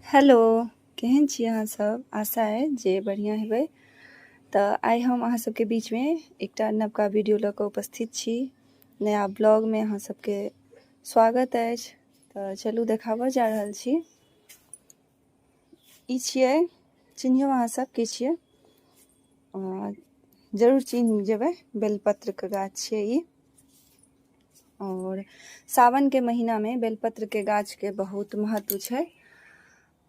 Hello, केहन छी अहाँ सब? आशा है जे बढ़िया हेबै। तऽ आइ हम अहाँ सबके बीचमे एकटा नवका वीडियो लऽ कऽ उपस्थित छी। नया ब्लॉगमे अहाँ सबके स्वागत अछि। तऽ चलू देखाबऽ जा रहल छी। ई छियै, चिन्हियो अहाँ सब के छियै? जरूर चिन्ह जेबै, बेलपत्रके गाछ छियै ई। और सावन के महीना में बेलपत्र के गाछ के बहुत महत्व छै।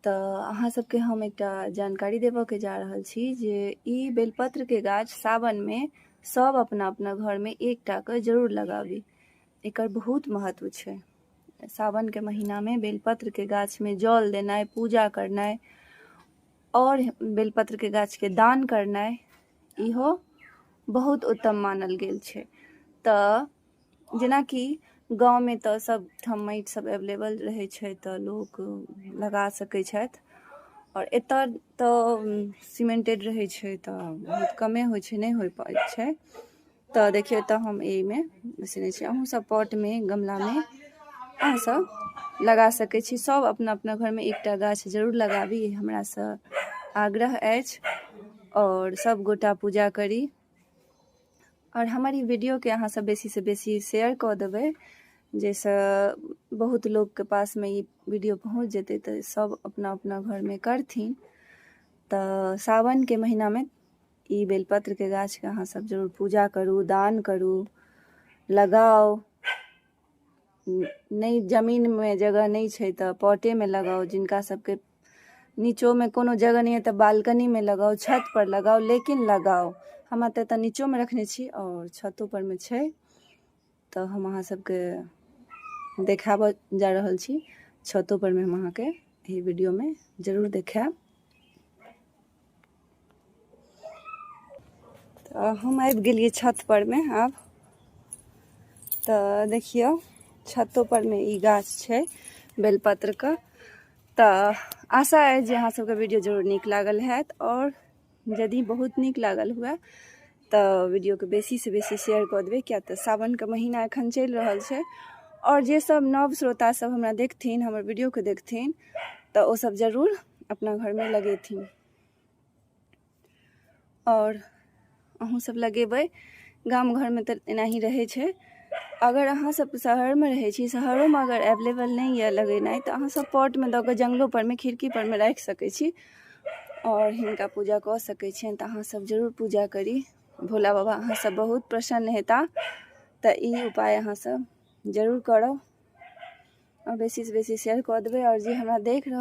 तऽ अहाँ सबके हम एकटा जानकारी देबऽ के जा रहल छी जे ई बेलपत्र के गाछ सावन में सब अपना अपना घर में एकटा के जरूर लगाबी। एकर बहुत महत्व छै। सावन के महीना में बेलपत्र के गाछ में जल देनाइ, पूजा करनाइ और बेलपत्र के गाछ के दान करनाइ इहो बहुत उत्तम मानल गेल छै। तऽ जेनाकि गाँव में तऽ सब ठाम माटि सब अवेलेबल रहै छै तऽ लोक लगा सकै छथि। और एतऽ तऽ सीमेंटेड रहै छै तऽ बहुत कमे होइ छै, नहि हो पाबै छै। तऽ देखियौ तऽ हम एहिमे बेसने छी। अहूँ सब पॉट में, गमला में अहाँ सब लगा सकै छी। सब अपना अपना घर में एकटा गाछ जरूर लगाबी, हमरा से आग्रह अछि। और सब गोटा पूजा करी। और हमर ई वीडियो के अहाँ सब बेसी से बेसी शेयर कऽ देबै, जैसे बहुत लोग के पास में ई वीडियो पहुँच जेतै तऽ सब अपना अपना घर में करथिन। तऽ सावन के महीना में ई बेलपत्र के गाछ के अहाँ सब जरूर पूजा करू, दान करू, लगाओ। नहीं जमीन में जगह नहीं छै तऽ पॉटे में लगाओ। जिनका सबके नीचो में कोनो जगह नहीं है तऽ बालकनी में लगाओ, छत पर लगाओ, लेकिन लगाओ। हम तऽ नीचो में रखने छी और छतो पर में छै। तऽ हम अहाँ सबके देखाबऽ जा रहल छी। छतो पर में हम अहाँ के ई वीडियो में जरूर देखाएब। तऽ हम आबि गेलियै छत पर में आब। तऽ देखियौ छतो पर में ई गाछ छै बेलपत्र का। तऽ आशा है जे अहाँ सबके वीडियो जरूर नीक लागल हैत। और यदि बहुत नीक लागल हुए तऽ वीडियो के बेसी से बेसी शेयर कऽ देबै, किया तऽ सावन के महीना एखन चलि रहल छै। और जे सब नव श्रोता सब हमरा देखथिन, हमर वीडियो के देखथिन, तऽ ओ सब जरूर अपना घर में लगेथिन। और अहूँ सब लगेबै। गाम घर में तऽ एनाही रहै छै। अगर अहाँ सब शहर में रहै छी, शहरों में अगर अवेलेबल नहीं है लगेनाइ, तऽ अहाँ सब पॉट में दऽ कऽ जंगलों पर में, खिड़की पर में राखि सकै छी। और हिनका पूजा कऽ सकै छियनि। तऽ अहाँ सब जरूर पूजा करी। भोला बाबा अहाँ सब बहुत प्रसन्न हेता। तऽ ई उपाय अहाँ सब जरूर करब और बेसी से बेसी शेयर कऽ देबै। और जे हमरा देख रहल